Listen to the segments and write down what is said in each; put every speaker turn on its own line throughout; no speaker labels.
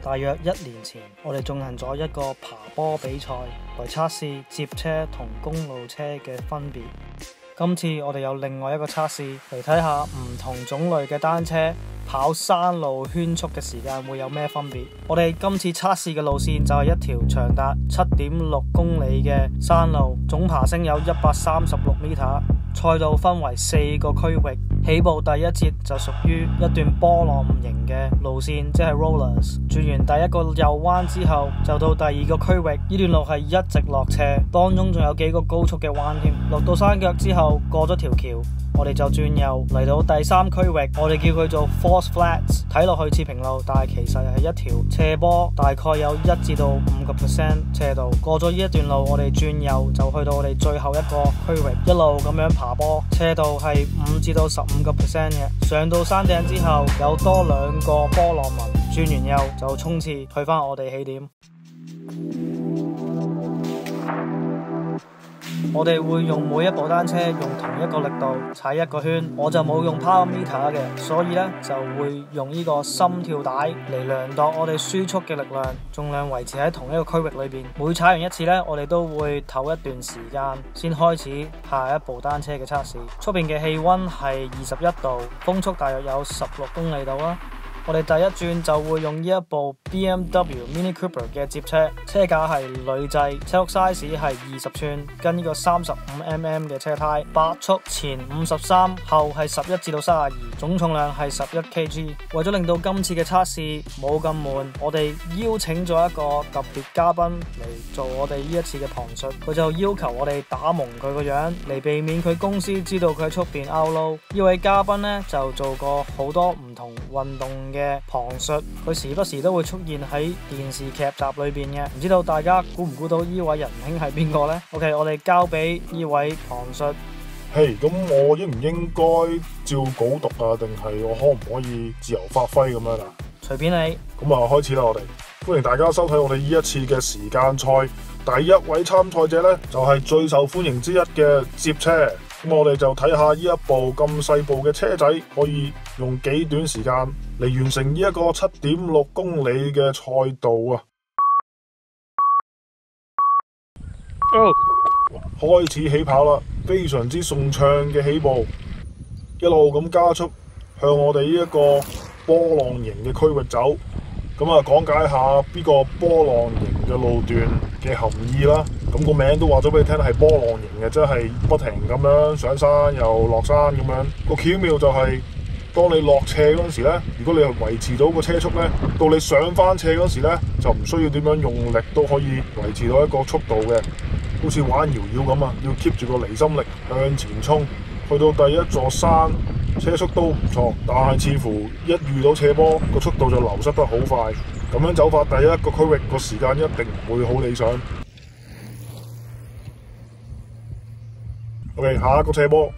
大約1年前，我哋進行咗一個爬坡比賽，嚟測試接車同公路車嘅分別。今次我哋有另外一個測試，嚟睇下唔同種類嘅單車跑山路圈速嘅時間會有咩分別。我哋今次測試嘅路線就係一條長達7.6公里嘅山路，總爬升有136 m。賽道分為4個區域，起步第一節就屬於一段波浪形嘅路線，即係 rollers。轉完第一個右彎之後，就到第二個區域，呢段路係一直落斜，當中仲有幾個高速嘅彎添。落到山腳之後，過咗條橋，我哋就轉右嚟到第3區域，我哋叫佢做 False Flats， 睇落去似平路，但係其實係一條斜坡，大概有1至到5% 斜度。過咗呢一段路，我哋轉右就去到我哋最後一個區域，一路咁樣爬坡，斜度係5至到15% 嘅。上到山頂之後，有多2個波浪紋，轉完右就衝刺去返我哋起點。我哋會用每一部單車用同一個力度踩一個圈，我就冇用 power meter 嘅，所以呢就會用呢個心跳帶嚟量度我哋輸出嘅力量，盡量維持喺同一個區域裏邊。每踩完一次呢，我哋都會唞一段時間先開始下一部單車嘅測試。出邊嘅氣溫係21度，風速大約有16公里度啦。我哋第一轉就會用呢一部 BMW Mini Cooper 嘅接車，車架係鋁製，車轆 size 係20寸，跟呢個35mm 嘅車胎，8速前53，後係11至到32，總重量係11 kg。為咗令到今次嘅測試冇咁悶，我哋邀請咗一個特別嘉賓嚟做我哋呢一次嘅旁述，佢就要求我哋打蒙佢個樣，嚟避免佢公司知道佢喺出邊 out low。呢位嘉賓呢，就做過好多唔同運動嘅旁述，佢時不時都會出現喺電視劇集裏邊嘅，唔知道大家估唔估到呢位仁兄係邊個呢？ OK， 我哋交俾呢位旁述。
咁我應唔應該照稿讀啊？定係我可唔可以自由發揮咁樣啊？
隨便你。
咁啊，開始啦！我哋歡迎大家收睇我哋呢一次嘅時間賽，第一位參賽者呢，就係最受歡迎之一嘅接車。咁我哋就睇下呢一部咁細部嘅車仔可以用幾短時間嚟完成呢一個7.6公里嘅賽道啊！開始起跑啦，非常之順暢嘅起步，一路咁加速向我哋呢一個波浪形嘅區域走。咁啊，講解下呢個波浪形嘅路段嘅含義啦。咁個名都話咗俾你聽係波浪形嘅，即係不停咁樣上山又落山咁樣。個巧妙就係，當你落斜嗰陣時咧，如果你係維持到個車速咧，到你上翻斜嗰時咧，就唔需要點樣用力都可以維持到一個速度嘅，好似玩搖搖咁啊！要 keep 住個離心力向前衝，去到第一座山，車速都唔錯，但係似乎一遇到斜坡，個速度就流失得好快。咁樣走法，第一個區域個時間一定唔會好理想。OK， 下一個斜坡，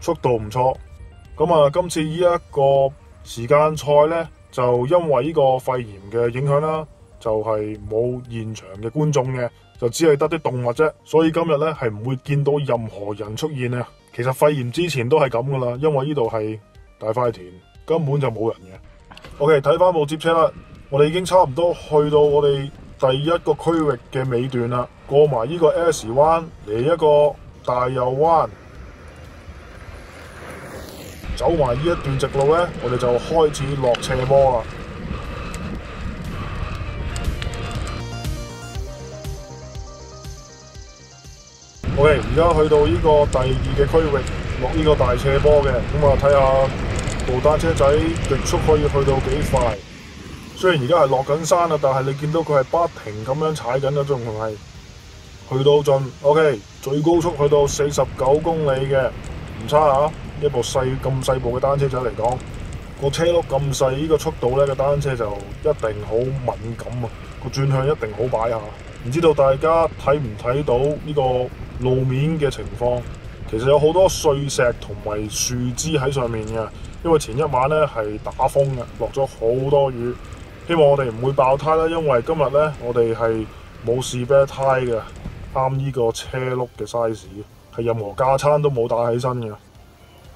速度唔錯。咁啊，今次呢一個時間賽呢，就因為呢個肺炎嘅影響啦，就係冇現場嘅觀眾嘅，就只係得啲動物啫。所以今日呢，係唔會見到任何人出現啊。其實肺炎之前都係咁噶啦，因為呢度係大塊田，根本就冇人嘅。OK， 睇翻部接車啦，我哋已經差唔多去到我哋第一個區域嘅尾段啦，過埋呢個 S 彎嚟一個大右彎，走埋呢一段直路呢，我哋就開始落斜坡啦。OK， 而家去到呢個第2嘅區域，落呢個大斜坡嘅，咁啊睇下部單車仔極速可以去到幾快。雖然而家係落緊山啦，但係你見到佢係不停咁樣踩緊，仲係去到盡。OK， 最高速去到49公里嘅，唔差啊！一部咁細部嘅單車仔嚟講，個車轆咁細，呢個速度呢，個單車就一定好敏感啊！個轉向一定好擺下。唔知道大家睇唔睇到呢個路面嘅情況？其實有好多碎石同埋樹枝喺上面嘅，因為前一晚呢係打風嘅，落咗好多雨。希望我哋唔會爆胎啦，因為今日呢，我哋係冇試啤胎嘅，啱呢個車轆嘅 size， 係任何架撐都冇打起身嘅。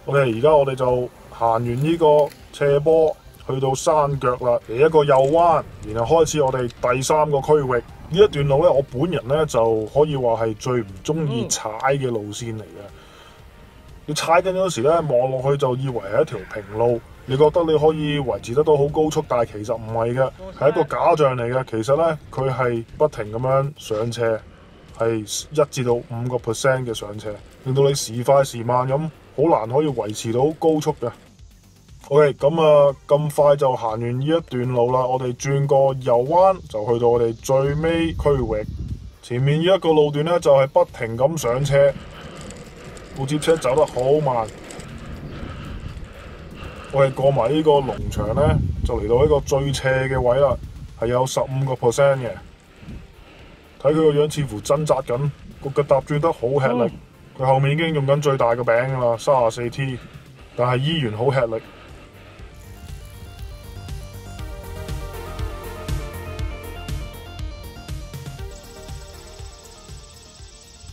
OK， 而家我哋就行完呢個斜坡，去到山腳啦，嚟一個右彎，然後開始我哋第3個區域。呢一段路咧，我本人咧就可以話係最唔中意踩嘅路線嚟嘅。你踩緊嗰時咧，望落去就以為係一條平路，你覺得你可以維持得到好高速，但係其實唔係嘅，係一個假象嚟嘅。其實咧，佢係不停咁樣上斜，係1至到5% 嘅上斜，令到你時快時慢咁，好難可以維持到高速嘅。OK， 咁快就行完呢一段路啦，我哋轉個右彎就去到我哋最尾區域。前面呢一個路段咧就係不停咁上車，部接車走得好慢。我哋過埋呢個農場咧，就嚟到一個最斜嘅位啦，係有15% 嘅。睇佢個樣似乎掙扎緊，個腳踏轉得好吃力。佢後面已經用緊最大嘅餅㗎啦，34T， 但係依然好吃力。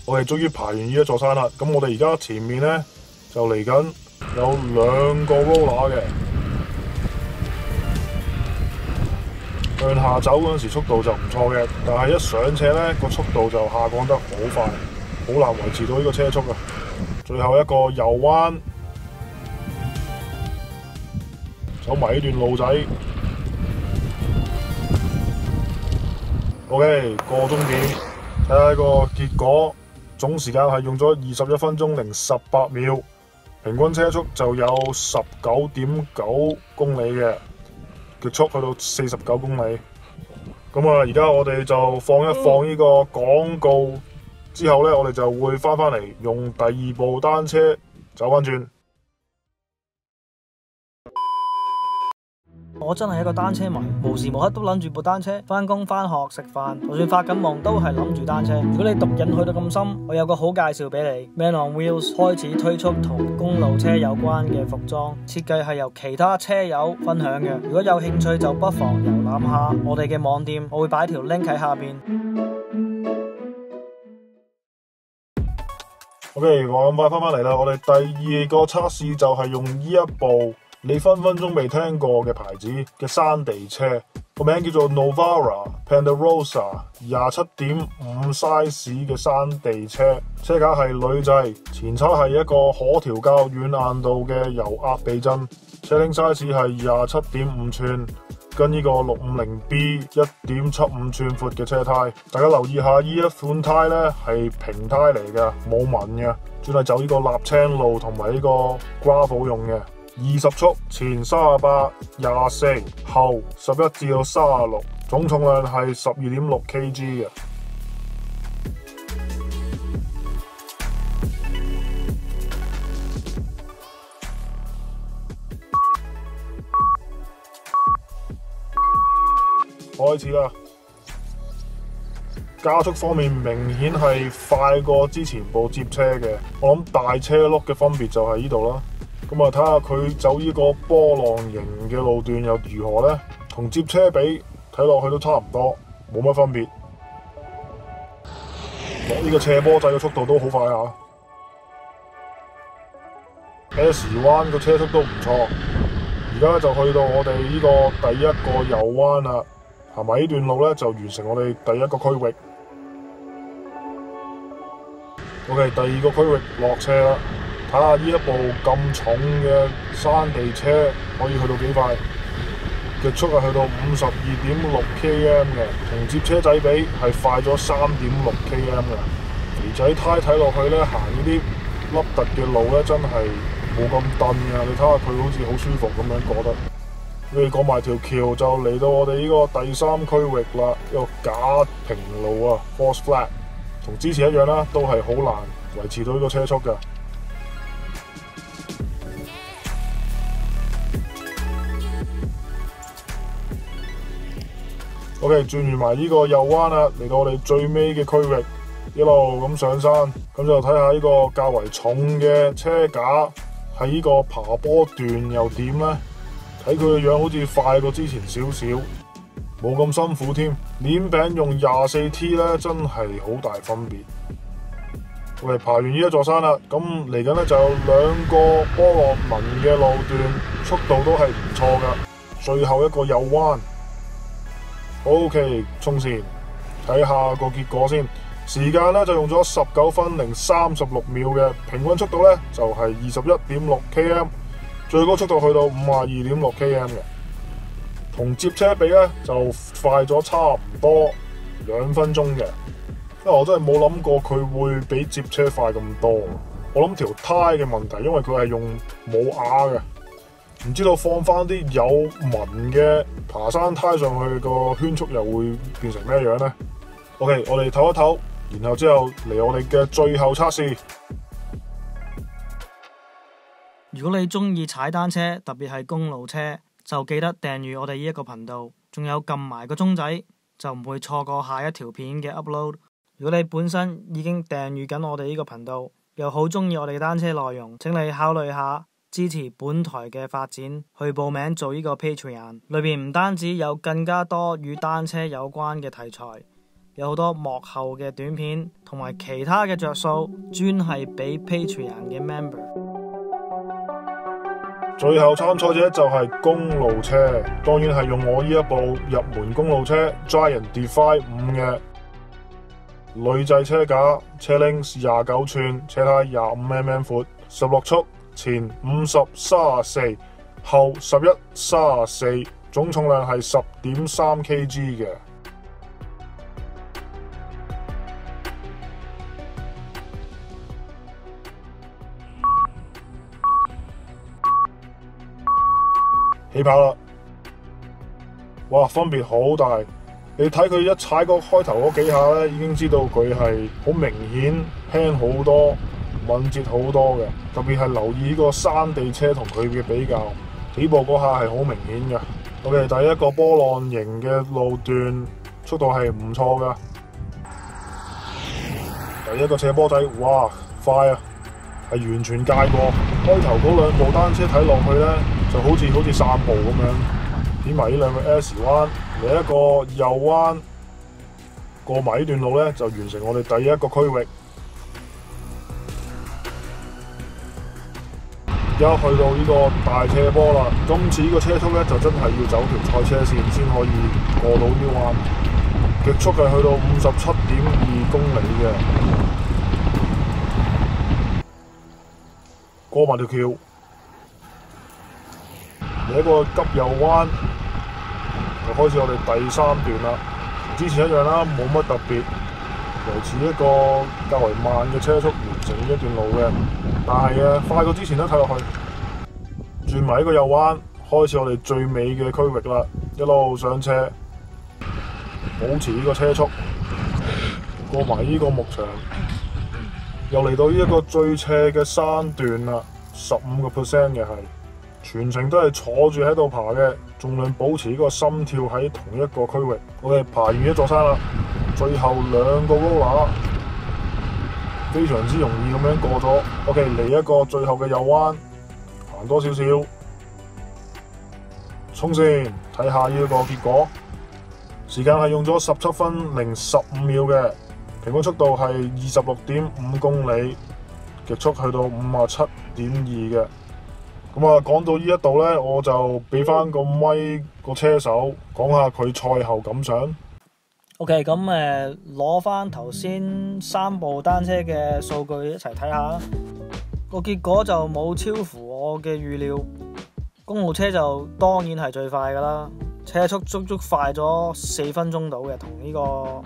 我哋終於爬完呢一座山啦，咁我哋而家前面咧就嚟緊有2個 roller 嘅，向下走嗰陣時速度就唔錯嘅，但係一上斜咧個速度就下降得好快，好難維持到呢個車速啊！最後一個右彎，走埋呢段路仔 ，OK 過終點，睇下個結果。總時間係用咗21分鐘零18秒，平均車速就有19.9公里嘅，極速去到49公里。咁啊，而家我哋就放一放呢個廣告，之後呢，我哋就會翻嚟用第2部單車走翻轉。
我真係一個單車迷，無時無刻都諗住部單車，翻工、翻學、食飯，就算發緊夢都係諗住單車。如果你毒癮去到咁深，我有個好介紹俾你 ，Man on Wheels 開始推出同公路車有關嘅服裝設計，係由其他車友分享嘅。如果有興趣就不妨遊覽下我哋嘅網店，我會擺條 link 喺下邊。
OK， 我咁快翻嚟啦，我哋第2個測試就係用呢一部你分分鐘未聽過嘅牌子嘅山地車，個名叫做 Novara Ponderosa 27.5 size 嘅山地車，車架係鋁製，前叉係一個可調校軟硬度嘅油壓避震，車頂 size 係27.5寸，跟呢個 650B 1.75寸闊嘅車胎。大家留意下呢一款胎呢係平胎嚟嘅，冇紋嘅，專係走呢個瀝青路同埋呢個 gravel 用嘅。20速，前38、24，後11至到36，總重量係12.6 kg 嘅。開始啦！加速方面明顯係快過之前部接車嘅，我諗大車轆嘅分別就係呢度啦。咁啊，睇下佢走呢個波浪形嘅路段又如何呢？同接車比，睇落去都差唔多，冇乜分別。落呢個斜坡仔嘅速度都好快啊 ！S 彎個車速都唔錯。而家就去到我哋呢個第1個右彎啦，行埋呢段路咧就完成我哋第1個區域。OK， 第2個區域落車啦。睇下呢一部咁重嘅山地車可以去到幾快？極速係去到52.6 km 嘅，同接車仔比係快咗3.6 km 嘅。肥仔胎睇落去咧，行呢啲凹凸嘅路咧，真係冇咁蹬嘅。你睇下佢好似好舒服咁樣過得。你過埋條橋就嚟到我哋呢個第3區域啦，一個假平路啊 ，false flat， 同之前一樣啦，都係好難維持到呢個車速嘅。OK， 轉完埋呢個右彎啦，嚟到我哋最尾嘅區域，一路咁上山，咁就睇下呢個較為重嘅車架喺呢個爬坡段又點呢？睇佢嘅樣好似快過之前少少，冇咁辛苦添。鏈餅用 24T 咧，真係好大分別。OK， 爬完呢一座山啦，咁嚟緊咧就有2個波浪紋嘅路段，速度都係唔錯噶。最後一個右彎。OK， 衝線，睇下個結果先。時間咧就用咗19分零36秒嘅，平均速度咧就係21.6 km， 最高速度去到52.6 km 嘅，同接車比咧就快咗差唔多2分鐘嘅。因為我真係冇諗過佢會比接車快咁多。我諗條胎嘅問題，因為佢係用冇瓦嘅，唔知道放翻啲有紋嘅爬山胎上去，個圈速又會變成咩樣呢？ OK， 我哋唞一唞。然後之後嚟我哋嘅最後測試。
如果你中意踩單車，特別係公路車，就記得訂閱我哋呢一個頻道，仲有撳埋個鐘仔，就唔會錯過下一條片嘅 upload。如果你本身已經訂閱緊我哋呢個頻道，又好中意我哋嘅單車內容，請你考慮下支持本台嘅發展，去報名做呢個 Patreon。裏邊唔單止有更加多與單車有關嘅題材，有好多幕後嘅短片同埋其他嘅着數，專係俾 Patreon 嘅 member。
最後參賽者就係公路車，當然係用我呢一部入門公路車 Giant Defy 5嘅鋁製車架，車齡29寸，車胎25mm 闊，16速，前50 34，後11 34，總重量係10.3 kg 嘅。起跑啦！哇，分別好大。你睇佢一踩個開頭嗰幾下咧，已經知道佢係好明顯輕好多、敏捷好多嘅。特別係留意呢個山地車同佢嘅比較，起步嗰下係好明顯嘅。OK， 第一個波浪形嘅路段速度係唔錯噶。第一個斜坡仔，哇，快啊！係完全界過。開頭嗰兩部單車睇落去咧，就好似散步咁樣，點埋呢兩個 S 彎，嚟一個右彎，過埋呢段路咧，就完成我哋第一個區域。而家去到呢個大斜坡啦，今次呢個車速咧就真係要走條賽車線先可以過到呢彎，極速係去到57.2公里嘅。過埋條橋，嚟一個急右彎，就開始我哋第3段啦。同之前一樣啦，冇乜特別，維持一個較為慢嘅車速完成呢一段路嘅。但係快過之前都睇落去。轉埋呢個右彎，開始我哋最尾嘅區域啦。一路上車，保持呢個車速，過埋呢個牧場。又嚟到呢一個最斜嘅山段啦，15% 嘅係，全程都係坐住喺度爬嘅，盡量保持呢個心跳喺同一個區域。我哋爬完一座山啦，最後2個 roller 非常之容易咁樣過咗。OK， 嚟一個最後嘅右彎，行多少少，衝線，睇下呢個結果。時間係用咗17分零15秒嘅。平均速度係26.5公里，極速去到57.2嘅。咁啊，講到呢一度呢，我就俾翻個咪個車手講下佢賽後感想。
OK， 咁攞翻頭先3部單車嘅數據一齊睇下，個結果就冇超乎我嘅預料。公路車就當然係最快噶啦，車速足足快咗4分鐘到嘅，同呢個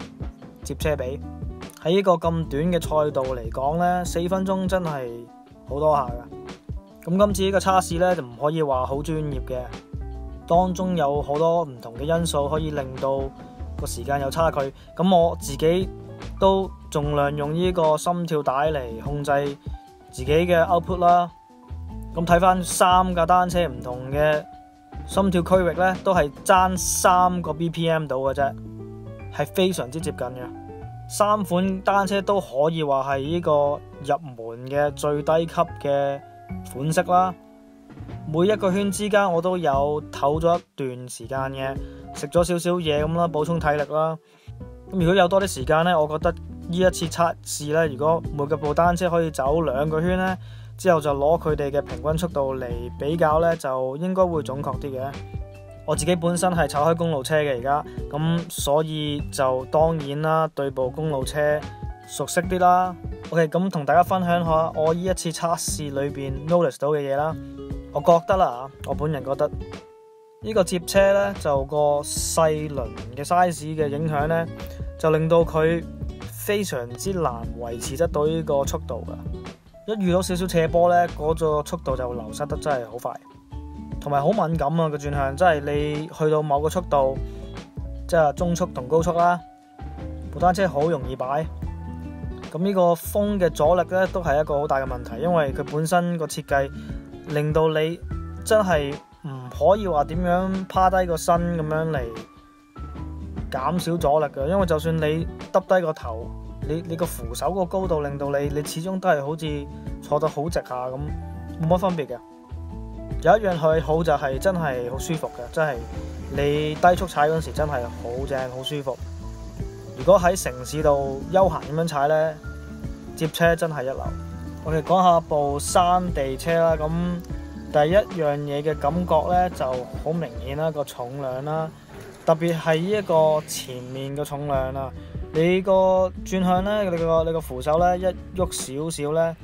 接車比。喺呢個咁短嘅賽道嚟講呢，4分鐘真係好多下噶。咁今次呢個測試呢，就唔可以話好專業嘅，當中有好多唔同嘅因素可以令到個時間有差距。咁我自己都盡量用呢個心跳帶嚟控制自己嘅 output 啦。咁睇翻3架單車唔同嘅心跳區域呢，都係爭3個 BPM 到嘅啫，係非常之接近嘅。3款單車都可以話係呢個入門嘅最低級嘅款式啦。每一個圈之間我都有唞咗一段時間嘅，食咗少少嘢咁啦，補充體力啦。咁如果有多啲時間呢，我覺得呢一次測試呢，如果每個部單車可以走2個圈呢，之後就攞佢哋嘅平均速度嚟比較呢，就應該會準確啲嘅。我自己本身係炒開公路車嘅而家，咁所以就當然啦，對部公路車熟悉啲啦。OK， 咁同大家分享下我呢一次測試裏邊 notice 到嘅嘢啦。我覺得啦，我本人覺得呢個接車呢，就個細輪嘅 size 嘅影響呢，就令到佢非常之難維持得到呢個速度㗎。一遇到少少斜坡呢，嗰個速度就流失得真係好快。同埋好敏感啊個轉向，即係你去到某個速度，即係中速同高速啦，部單車好容易擺。咁呢個風嘅阻力咧，都係一個好大嘅問題，因為佢本身個設計令到你真係唔可以話點樣趴低個身咁樣嚟減少阻力嘅，因為就算你耷低個頭，你個扶手個高度令到你始終都係好似坐得好直下咁，冇乜分別嘅。有一樣佢好就係真係好舒服嘅，真係你低速踩嗰陣時真係好正好舒服。如果喺城市度悠閒咁樣踩呢，接車真係一流。我哋講下部山地車啦，咁第一樣嘢嘅感覺呢就好明顯啦，個重量啦，特別係呢一個前面嘅重量啦。你個轉向呢，你個扶手呢，一喐少少呢。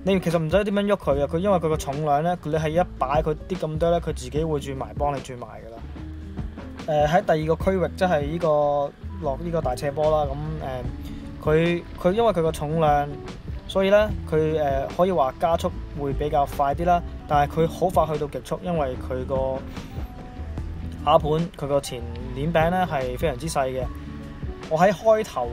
你其實唔使點樣喐佢嘅，佢因為佢個重量咧，你係一擺佢啲咁多咧，佢自己會轉埋，幫你轉埋噶啦。喺第二個區域，即係呢個落呢個大斜坡啦。咁佢因為佢個重量，所以咧佢可以話加速會比較快啲啦。但係佢好快去到極速，因為佢個下盤佢個前鏈柄咧係非常之細嘅。我喺開頭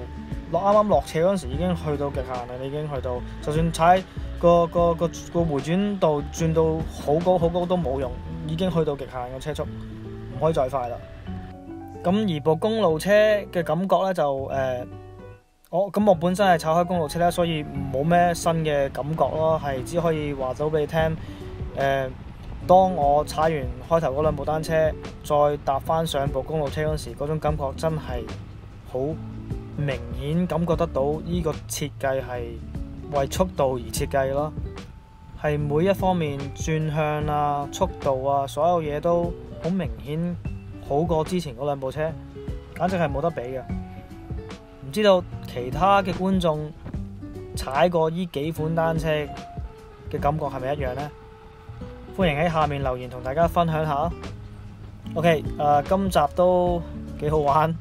啱啱落斜嗰陣時已經去到極限啦，你已經去到，就算踩個回轉度轉到好高都冇用，已經去到極限嘅車速，唔可以再快啦。咁而部公路車嘅感覺咧就我本身係炒開公路車咧，所以冇咩新嘅感覺咯，係只可以話到俾你聽。當我踩完開頭嗰兩部單車，再搭翻上部公路車嗰時，嗰種感覺真係好明顯感覺得到，呢個設計係為速度而設計咯，係每一方面轉向啊、速度啊，所有嘢都好明顯好過之前嗰兩部車，簡直係冇得比嘅。唔知道其他嘅觀眾踩過呢幾款單車嘅感覺係咪一樣呢？歡迎喺下面留言同大家分享下。OK，今集都幾好玩，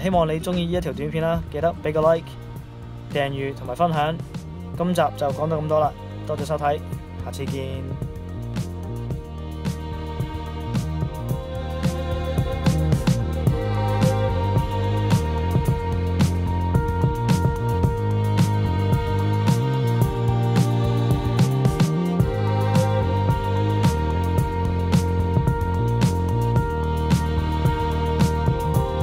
希望你中意呢一條短片啦，記得俾個 like、訂閱同埋分享。今集就講到咁多啦，多謝收睇，下次見。